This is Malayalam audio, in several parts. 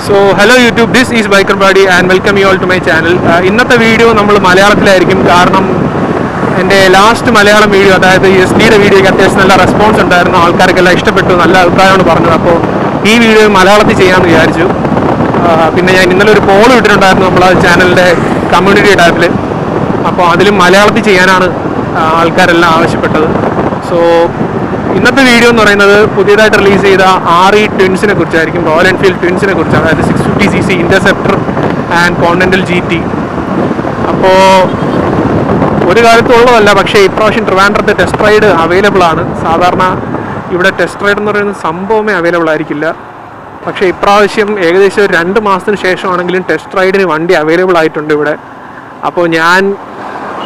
So hello YouTube, this is Biker Buddy and welcome you all to my channel. ഇന്നത്തെ വീഡിയോ നമ്മൾ മലയാളത്തിലായിരിക്കും. കാരണം എൻ്റെ ലാസ്റ്റ് മലയാളം വീഡിയോ, അതായത് SD-യുടെ വീഡിയോയ്ക്ക് അത്യാവശ്യം നല്ല റെസ്പോൺസ് ഉണ്ടായിരുന്നു, ആൾക്കാർക്കെല്ലാം ഇഷ്ടപ്പെട്ടു, നല്ല അഭിപ്രായമാണ് പറഞ്ഞത്. അപ്പോൾ ഈ വീഡിയോ മലയാളത്തിൽ ചെയ്യാമെന്ന് വിചാരിച്ചു. പിന്നെ ഞാൻ ഇന്നലെ ഒരു പോൾ ഇട്ടിട്ടുണ്ടായിരുന്നു നമ്മളെ ചാനലിൻ്റെ കമ്മ്യൂണിറ്റി ടാബിൽ. അപ്പോൾ അതിലും മലയാളത്തിൽ ചെയ്യാനാണ് ആൾക്കാരെല്ലാം ആവശ്യപ്പെട്ടത്. സോ ഇന്നത്തെ വീഡിയോ എന്ന് പറയുന്നത് പുതിയതായിട്ട് റിലീസ് ചെയ്ത RE ട്വിൻസിനെ കുറിച്ചായിരിക്കും, റോയൽ എൻഫീൽഡ് ട്വിൻസിനെ കുറിച്ച്, അതായത് 650cc interceptor and continental GT. അപ്പോൾ ഒരു കാലത്തുള്ളതല്ല, പക്ഷേ ഇപ്രാവശ്യം ട്രിവാൻഡ്രത്ത് ടെസ്റ്റ് റൈഡ് അവൈലബിൾ ആണ്. സാധാരണ ഇവിടെ ടെസ്റ്റ് റൈഡ് എന്ന് പറയുന്ന സംഭവമേ അവൈലബിൾ ആയിരിക്കില്ല. പക്ഷേ ഇപ്രാവശ്യം ഏകദേശം 2 മാസത്തിന് ശേഷമാണെങ്കിലും ടെസ്റ്റ് റൈഡിന് വണ്ടി അവൈലബിൾ ആയിട്ടുണ്ട് ഇവിടെ. അപ്പോൾ ഞാൻ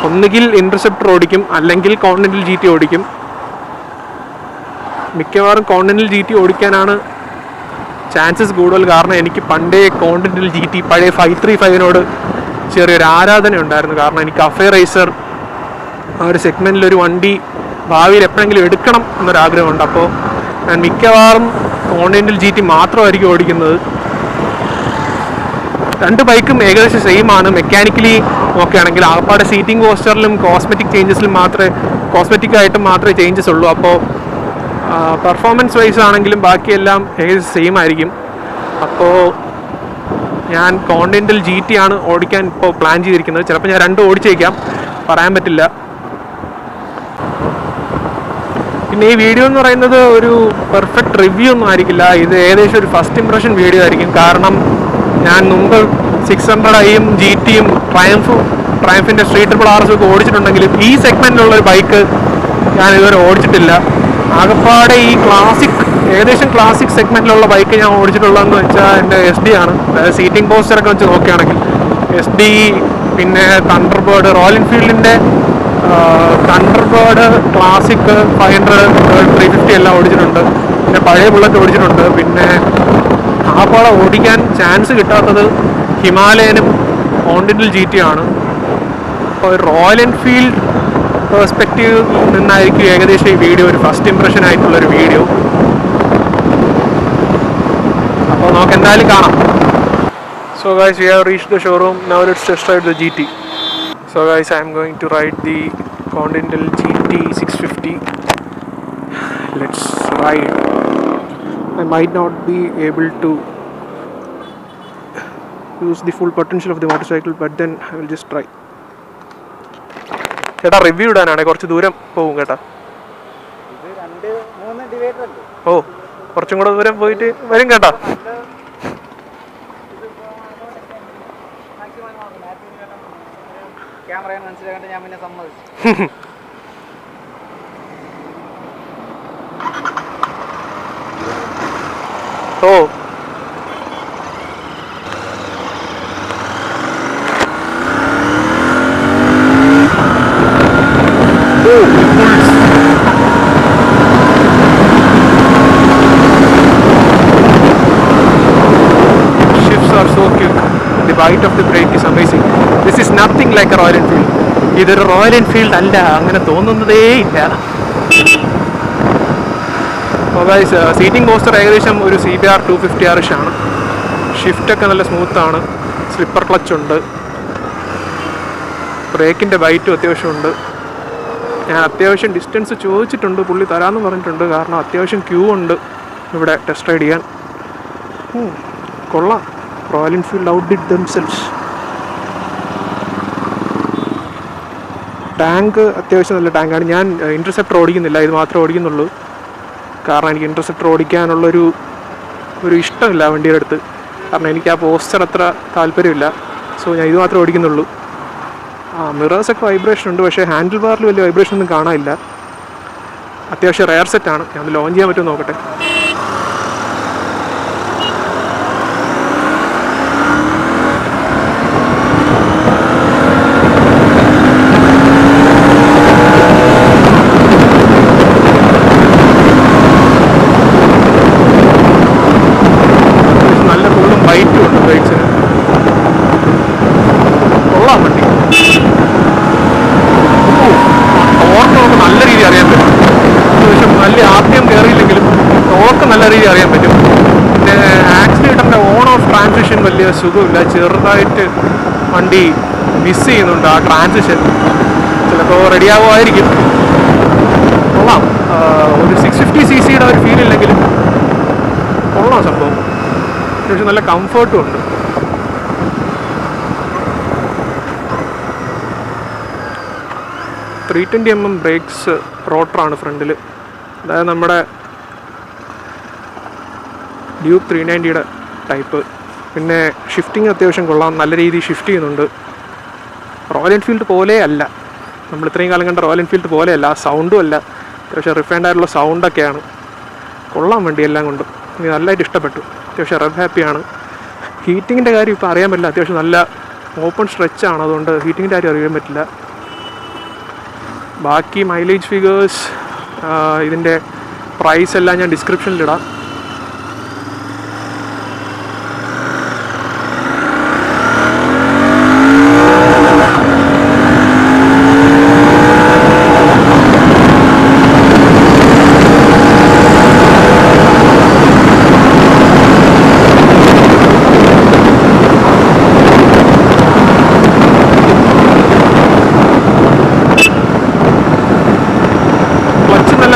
ഒന്നുകിൽ ഇൻ്റർസെപ്റ്റർ ഓടിക്കും, അല്ലെങ്കിൽ കോണ്ടിനെൻ്റൽ GT ഓടിക്കും. മിക്കവാറും കോണ്ടിനെൻ്റൽ GT ഓടിക്കാനാണ് ചാൻസസ് കൂടുതൽ. കാരണം എനിക്ക് പണ്ടേ കോണ്ടിനെൻ്റൽ GT പഴയ 535നോട് ചെറിയൊരു ആരാധന ഉണ്ടായിരുന്നു. കാരണം എനിക്ക് അഫേ റേസർ ആ ഒരു സെഗ്മെൻറ്റിലൊരു വണ്ടി ഭാവിയിൽ എപ്പോഴെങ്കിലും എടുക്കണം എന്നൊരാഗ്രഹമുണ്ട്. അപ്പോൾ ഞാൻ മിക്കവാറും കോണ്ടിനെൻ്റൽ GT മാത്രമായിരിക്കും ഓടിക്കുന്നത്. രണ്ട് ബൈക്കും ഏകദേശം സെയിം ആണ്. മെക്കാനിക്കലി നോക്കുകയാണെങ്കിൽ ആകപ്പാടെ സീറ്റിംഗ് പോസ്റ്ററിലും കോസ്മെറ്റിക്കായിട്ടും മാത്രമേ ചേഞ്ചസ് ഉള്ളൂ. അപ്പോൾ പെർഫോമൻസ് വൈസ് ആണെങ്കിലും ബാക്കിയെല്ലാം ഏകദേശം സെയിം ആയിരിക്കും. അപ്പോൾ ഞാൻ കോണ്ടിനെൻ്റൽ GT ആണ് ഓടിക്കാൻ ഇപ്പോൾ പ്ലാൻ ചെയ്തിരിക്കുന്നത്. ചിലപ്പോൾ ഞാൻ 2 ഓടിച്ചേക്കാം, പറയാൻ പറ്റില്ല. പിന്നെ ഈ വീഡിയോ എന്ന് പറയുന്നത് ഒരു പെർഫെക്റ്റ് റിവ്യൂ ഒന്നും ആയിരിക്കില്ല. ഇത് ഏകദേശം ഒരു ഫസ്റ്റ് ഇംപ്രഷൻ വീഡിയോ ആയിരിക്കും. കാരണം ഞാൻ മുമ്പ് 600iയും GTയും ട്രയംഫിൻ്റെ സ്ട്രീറ്റ് ട്രിപ്പിൾ RS ഒക്കെ ഓടിച്ചിട്ടുണ്ടെങ്കിലും ഈ സെഗ്മെൻറ്റിലുള്ളൊരു ബൈക്ക് ഞാൻ ഇതുവരെ ഓടിച്ചിട്ടില്ല. ആകപ്പാടെ ഈ ഏകദേശം ക്ലാസിക് സെഗ്മെൻറ്റിലുള്ള ബൈക്ക് ഞാൻ ഓടിച്ചിട്ടുള്ളതെന്ന് വെച്ചാൽ എൻ്റെ SD ആണ്. അതായത് സീറ്റിംഗ് പോസ്റ്ററൊക്കെ വെച്ച് നോക്കുകയാണെങ്കിൽ SD, പിന്നെ തണ്ടർബേർഡ്, റോയൽ എൻഫീൽഡിൻ്റെ തണ്ടർബേർഡ് ക്ലാസിക് 500, 350 എല്ലാം ഓടിച്ചിട്ടുണ്ട്. പിന്നെ പഴയ ബുള്ളറ്റ് ഓടിച്ചിട്ടുണ്ട്. പിന്നെ ആകപ്പാടെ ഓടിക്കാൻ ചാൻസ് കിട്ടാത്തത് ഹിമാലയനും കോണ്ടിനെൻ്റൽ GT ആണ്. അപ്പോൾ റോയൽ എൻഫീൽഡ് പെർസ്പെക്റ്റീവ് നിന്നായിരിക്കും ഏകദേശം ഈ വീഡിയോ ഒരു ഫസ്റ്റ് ഇംപ്രഷൻ ആയിട്ടുള്ളൊരു വീഡിയോ. അപ്പോൾ നമുക്ക് എന്തായാലും കാണാം. So guys, we have reached the showroom. Now let's test ride the GT. So guys, I am going to ride the Continental GT 650. Let's ride. I might not be able to use the full potential of the motorcycle, but then I will just try. ചേട്ടാ റിവ്യൂ ഇടാനാണ്, കുറച്ച് ദൂരം പോകും കേട്ടാ. ഓ, കുറച്ചും കൂടെ ദൂരം പോയിട്ട് വരും കേട്ടാ. ഓ bite of the brake is amazing. This is nothing like a Royal Enfield. ഇതൊരു റോയൽ എൻഫീൽഡ് അല്ല, അങ്ങനെ തോന്നുന്നതേ ഇല്ല. അപ്പോൾ ഗൈസ്, സീറ്റിംഗ് പോസ്റ്റർ ഏകദേശം ഒരു CBR 250R ആണ്. ഷിഫ്റ്റൊക്കെ നല്ല സ്മൂത്താണ്. സ്ലിപ്പർ ക്ലച്ച് ഉണ്ട്. ബ്രേക്കിൻ്റെ ബൈറ്റും അത്യാവശ്യമുണ്ട്. ഞാൻ അത്യാവശ്യം ഡിസ്റ്റൻസ് ചോദിച്ചിട്ടുണ്ട്, പുള്ളി തരാമെന്ന് പറഞ്ഞിട്ടുണ്ട്. കാരണം അത്യാവശ്യം ക്യൂ ഉണ്ട് ഇവിടെ ടെസ്റ്റ് റൈഡ് ചെയ്യാൻ. കൊള്ളാം. Royal Enfield outdid themselves. Tank അത്യാവശ്യം നല്ല ടാങ്കാണ്. ഞാൻ ഇൻ്റർസെപ്റ്റർ ഓടിക്കുന്നില്ല, ഇത് മാത്രമേ ഓടിക്കുന്നുള്ളൂ. കാരണം എനിക്ക് ഇൻ്റർസെപ്റ്റർ ഓടിക്കാനുള്ളൊരു ഇഷ്ടമില്ല വണ്ടിയുടെ അടുത്ത്. കാരണം എനിക്ക് ആ പോസ്റ്റർ അത്ര താല്പര്യമില്ല. സോ ഞാൻ ഇത് മാത്രമേ ഓടിക്കുന്നുള്ളൂ. മിറേഴ്സൊക്കെ വൈബ്രേഷൻ ഉണ്ട്, പക്ഷേ ഹാൻഡിൽ ബാറിൽ വലിയ വൈബ്രേഷൻ ഒന്നും കാണാനില്ല. അത്യാവശ്യം റെയർ സെറ്റാണ്. ഞാൻ ഒന്ന് ലോഞ്ച് ചെയ്യാൻ പറ്റുമോ നോക്കട്ടെ. കൊള്ളാം വണ്ടി. നല്ല രീതിയിൽ അറിയാൻ പറ്റും. നല്ല RPM കയറിയില്ലെങ്കിലും ടോർക്ക് നല്ല രീതിയിൽ അറിയാൻ പറ്റും. പിന്നെ ആക്സിലേറ്ററിൻ്റെ ഓൺ ഓഫ് ട്രാൻസിഷൻ വലിയ സുഖമില്ല, ചെറുതായിട്ട് വണ്ടി മിസ് ചെയ്യുന്നുണ്ട് ആ ട്രാൻസിഷൻ. ചിലപ്പോൾ റെഡിയാകുമായിരിക്കും. കൊള്ളാം, ഒരു 650cc ഒരു ഫീൽ ഇല്ലെങ്കിലും കൊള്ളാം സംഭവം. അത്യാവശ്യം നല്ല കംഫർട്ടും ഉണ്ട്. $320mm ബ്രേക്സ് റോട്ടറാണ് ഫ്രണ്ടിൽ. അതായത് നമ്മുടെ ഡ്യൂക്ക് 390യുടെ ടൈപ്പ്. പിന്നെ ഷിഫ്റ്റിംഗ് അത്യാവശ്യം കൊള്ളാം, നല്ല രീതിയിൽ ഷിഫ്റ്റ് ചെയ്യുന്നുണ്ട്. റോയൽ എൻഫീൽഡ് പോലെ അല്ല, നമ്മൾ ഇത്രയും കാലം കണ്ട റോയൽ എൻഫീൽഡ് പോലെയല്ല. സൗണ്ടും അല്ല, അത്യാവശ്യം റിഫൈൻഡ് ആയിട്ടുള്ള സൗണ്ടൊക്കെയാണ്. കൊള്ളാം വണ്ടി എല്ലാം കൊണ്ടും. എനിക്ക് നല്ലതായിട്ട് ഇഷ്ടപ്പെട്ടു. അത്യാവശ്യം റെവ് ഹാപ്പിയാണ്. ഹീറ്റിങ്ങിൻ്റെ കാര്യം ഇപ്പോൾ അറിയാൻ പറ്റില്ല, അത്യാവശ്യം നല്ല ഓപ്പൺ സ്ട്രെച്ചാണ്, അതുകൊണ്ട് ഹീറ്റിങ്ങിൻ്റെ കാര്യം അറിയാൻ പറ്റില്ല. ബാക്കി മൈലേജ് ഫിഗേഴ്സ്, ഇതിൻ്റെ പ്രൈസ് എല്ലാം ഞാൻ ഡിസ്ക്രിപ്ഷനിലിടാം.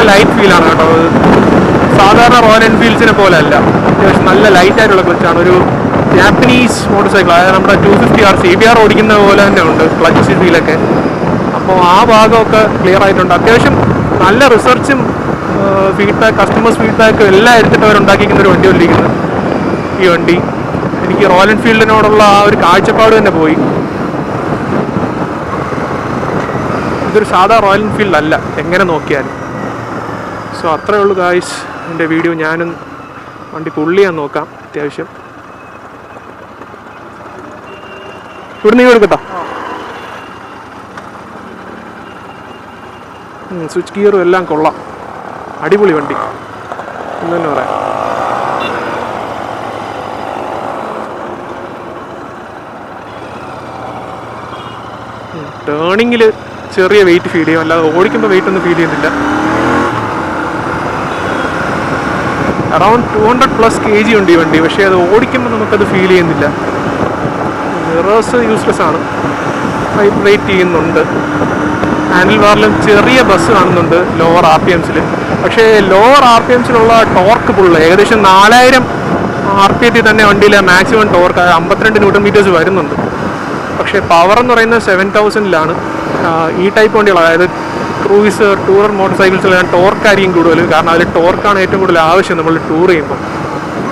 ലൈറ്റ് ഫീലാണ് കേട്ടോ. സാധാരണ റോയൽ എൻഫീൽഡ്സിനെ പോലെ അല്ല, അത്യാവശ്യം നല്ല ലൈറ്റായിട്ടുള്ള ക്ലച്ചാണ്. ഒരു ജാപ്പനീസ് മോട്ടോർ സൈക്കിൾ, അതായത് നമ്മുടെ 250R CBR ഓടിക്കുന്ന പോലെ തന്നെ ഉണ്ട് ക്ലച്ച് ഫീലൊക്കെ. അപ്പോൾ ആ ഭാഗമൊക്കെ ക്ലിയർ ആയിട്ടുണ്ട്. അത്യാവശ്യം നല്ല റിസർച്ചും ഫീഡ്ബാക്ക്, കസ്റ്റമേഴ്സ് ഫീഡ്ബാക്കും എല്ലാം എടുത്തിട്ട് അവരുണ്ടാക്കിക്കുന്ന ഒരു വണ്ടി കൊണ്ടിരിക്കുന്നത് ഈ വണ്ടി. എനിക്ക് റോയൽ എൻഫീൽഡിനോടുള്ള ആ ഒരു കാഴ്ചപ്പാട് തന്നെ പോയി. ഇതൊരു സാധാ റോയൽ എൻഫീൽഡ് അല്ല എങ്ങനെ നോക്കിയാലും. സോ അത്രയേ ഉള്ളൂ ഗായ്സ് എൻ്റെ വീഡിയോ. ഞാനും വണ്ടി പുള്ളി ചെയ്യാൻ നോക്കാം അത്യാവശ്യം. ഇവിടെ നീ എടുക്കട്ടോ. സ്വിച്ച് ഗിയറും എല്ലാം കൊള്ളാം, അടിപൊളി വണ്ടി എന്ന് തന്നെ പറയാം. ടേണിങ്ങിൽ ചെറിയ വെയിറ്റ് ഫീൽ ചെയ്യും, അല്ലാതെ ഓടിക്കുമ്പോൾ വെയിറ്റ് ഒന്നും ഫീൽ ചെയ്യുന്നില്ല. അറൗണ്ട് 200+ kg ഉണ്ട് ഈ വണ്ടി, പക്ഷേ അത് ഓടിക്കുമ്പോൾ നമുക്കത് ഫീൽ ചെയ്യുന്നില്ല. മിറേഴ്സ് യൂസ്ലെസ് ആണ്, വൈബ്രേറ്റ് ചെയ്യുന്നുണ്ട്. ഹാൻഡിൽ ബാറിലും ചെറിയ ബസ് കാണുന്നുണ്ട് ലോവർ RPMസിൽ. പക്ഷേ ലോവർ RPMസിലുള്ള ടോർക്ക് ഫുള്ള് ഏകദേശം 4000 RPM തന്നെ വണ്ടിയിലെ മാക്സിമം ടോർക്ക് 52 Nm വരുന്നുണ്ട്. പക്ഷേ പവർ എന്ന് പറയുന്നത് 7000-ലാണ്. ഈ ടൈപ്പ് വണ്ടികൾ, അതായത് ക്രൂയിസ്, ടൂറർ മോട്ടോർ സൈക്കിൾസിലെല്ലാം ടോർക്കായിരിക്കും കൂടുതൽ. കാരണം അതിൽ ടോർക്കാണ് ഏറ്റവും കൂടുതൽ ആവശ്യം നമ്മൾ ടൂർ ചെയ്യുമ്പോൾ.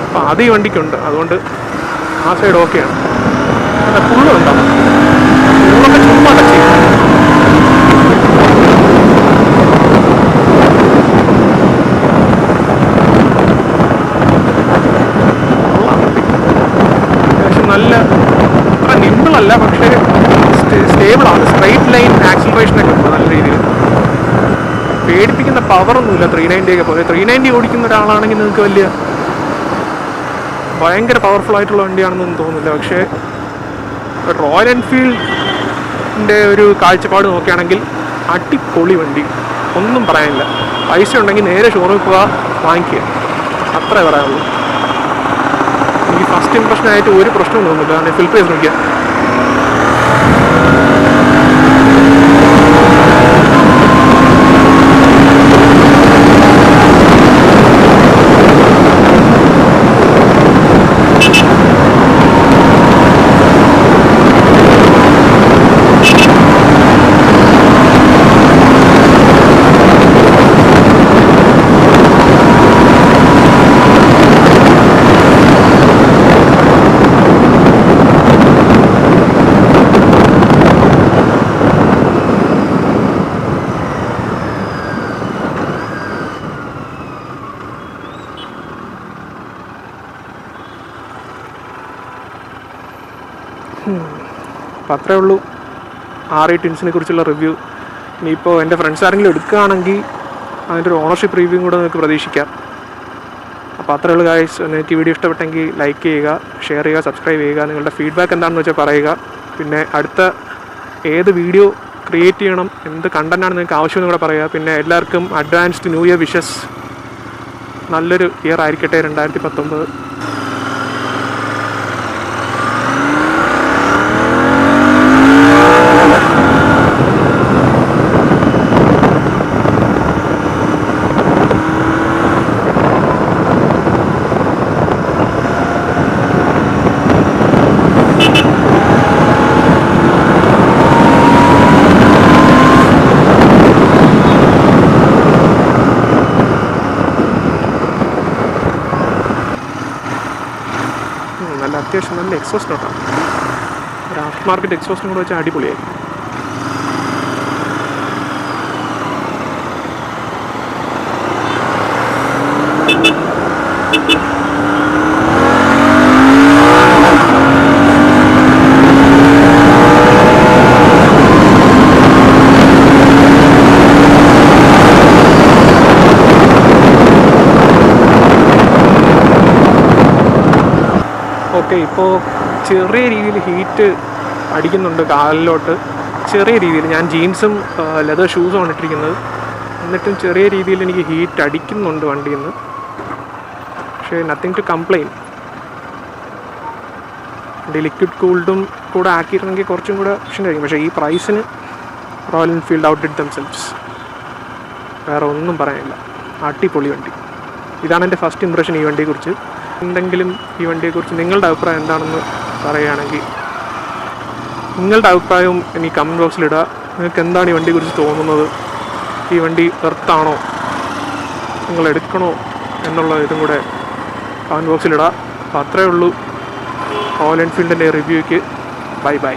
അപ്പോൾ അത് ഈ വണ്ടിക്കുണ്ട്, അതുകൊണ്ട് ആ സൈഡ് ഓക്കെയാണ്. ഫുള്ളുണ്ടോ ഫുള്ളൊക്കെ ചുമ്മാ ടച്ച് ചെയ്യും. അത്യാവശ്യം നല്ല, അത്ര നിമ്പിളല്ല, പക്ഷേ സ്റ്റേബിളാണ്. സ്ട്രൈറ്റ് ലൈൻ ആക്സിലറേഷനൊക്കെ ഉണ്ട് നല്ല രീതിയിൽ. പേടിപ്പിക്കുന്ന പവറൊന്നുമില്ല 390 പോലെ. 390 ഓടിക്കുന്ന ഒരാളാണെങ്കിൽ നിങ്ങൾക്ക് വലിയ ഭയങ്കര പവർഫുൾ ആയിട്ടുള്ള വണ്ടിയാണെന്നൊന്നും തോന്നുന്നില്ല. പക്ഷേ റോയൽ എൻഫീൽഡിൻ്റെ ഒരു കാഴ്ചപ്പാട് നോക്കുകയാണെങ്കിൽ അടിപൊളി വണ്ടി, ഒന്നും പറയാനില്ല. പൈസ ഉണ്ടെങ്കിൽ നേരെ ഷോറൂമിൽ പോവുക, വാങ്ങിക്കുക, അത്രേ പറയാനുള്ളൂ. എനിക്ക് ഫസ്റ്റ് ഇംപ്രഷനായിട്ട് ഒരു പ്രശ്നവും തോന്നുന്നില്ല. കാരണം ഫിൽ പ്രൈസ് നോക്കിയാൽ അപ്പോൾ അത്രേ ഉള്ളൂ RE ടിൻസിനെ കുറിച്ചുള്ള റിവ്യൂ. ഇനിയിപ്പോൾ എൻ്റെ ഫ്രണ്ട്സ് ആരെങ്കിലും എടുക്കുകയാണെങ്കിൽ അതിൻ്റെ ഒരു ഓണർഷിപ്പ് റിവ്യൂ കൂടെ നിങ്ങൾക്ക് പ്രതീക്ഷിക്കാം. അപ്പോൾ അത്രേ ഉള്ളൂ ഗായ്സ്. നിങ്ങൾക്ക് ഈ വീഡിയോ ഇഷ്ടപ്പെട്ടെങ്കിൽ ലൈക്ക് ചെയ്യുക, ഷെയർ ചെയ്യുക, സബ്സ്ക്രൈബ് ചെയ്യുക. നിങ്ങളുടെ ഫീഡ്ബാക്ക് എന്താണെന്ന് വെച്ചാൽ പറയുക. പിന്നെ അടുത്ത ഏത് വീഡിയോ ക്രിയേറ്റ് ചെയ്യണം, എന്ത് കണ്ടൻറ്റാണ് നിങ്ങൾക്ക് ആവശ്യമെന്ന് കൂടെ പറയുക. പിന്നെ എല്ലാവർക്കും അഡ്വാൻസ്ഡ് ന്യൂ ഇയർ വിഷസ്. നല്ലൊരു ഇയർ ആയിരിക്കട്ടെ 2019. അത്യാവശ്യം നല്ല എക്സോസ്റ്റ് നോട്ടാണ്. ഒരു ആഫ്റ്റർ മാർക്കറ്റ് എക്സോസ്റ്റും കൂടെ വെച്ചാൽ അടിപൊളിയായി. ഓക്കെ, ഇപ്പോൾ ചെറിയ രീതിയിൽ ഹീറ്റ് അടിക്കുന്നുണ്ട് കാലിലോട്ട്, ചെറിയ രീതിയിൽ. ഞാൻ ജീൻസും ലെതർ ഷൂസുമാണ് ഇട്ടിരിക്കുന്നത്, എന്നിട്ടും ചെറിയ രീതിയിൽ എനിക്ക് ഹീറ്റ് അടിക്കുന്നുണ്ട് വണ്ടിയിൽ നിന്ന്. പക്ഷേ നത്തിങ് ടു കംപ്ലെയിൻ. വണ്ടി ലിക്വിഡ് കൂൾഡും കൂടെ ആക്കിയിരുന്നെങ്കിൽ കുറച്ചും കൂടെ ഓപ്ഷൻ കഴിക്കും. പക്ഷേ ഈ പ്രൈസിന് Royal Enfield outdid themselves. വേറെ ഒന്നും പറയാനില്ല, അടിപൊളി വണ്ടി. ഇതാണ് എൻ്റെ ഫസ്റ്റ് ഇംപ്രഷൻ ഈ വണ്ടിയെക്കുറിച്ച്. എന്തെങ്കിലും ഈ വണ്ടിയെക്കുറിച്ച് നിങ്ങളുടെ അഭിപ്രായം എന്താണെന്ന് പറയുകയാണെങ്കിൽ നിങ്ങളുടെ അഭിപ്രായവും എനിക്ക് കമൻറ്റ് ബോക്സിലിടുക. നിങ്ങൾക്ക് എന്താണ് ഈ വണ്ടിയെക്കുറിച്ച് തോന്നുന്നത്? ഈ വണ്ടി വെർത്താണോ, നിങ്ങൾ എടുക്കണോ എന്നുള്ള ഇതും കൂടെ കമൻറ്റ് ബോക്സിലിടുക. അപ്പോൾ അത്രയേ ഉള്ളൂ റോയൽ എൻഫീൽഡിൻ്റെ റിവ്യൂക്ക്. Bye by.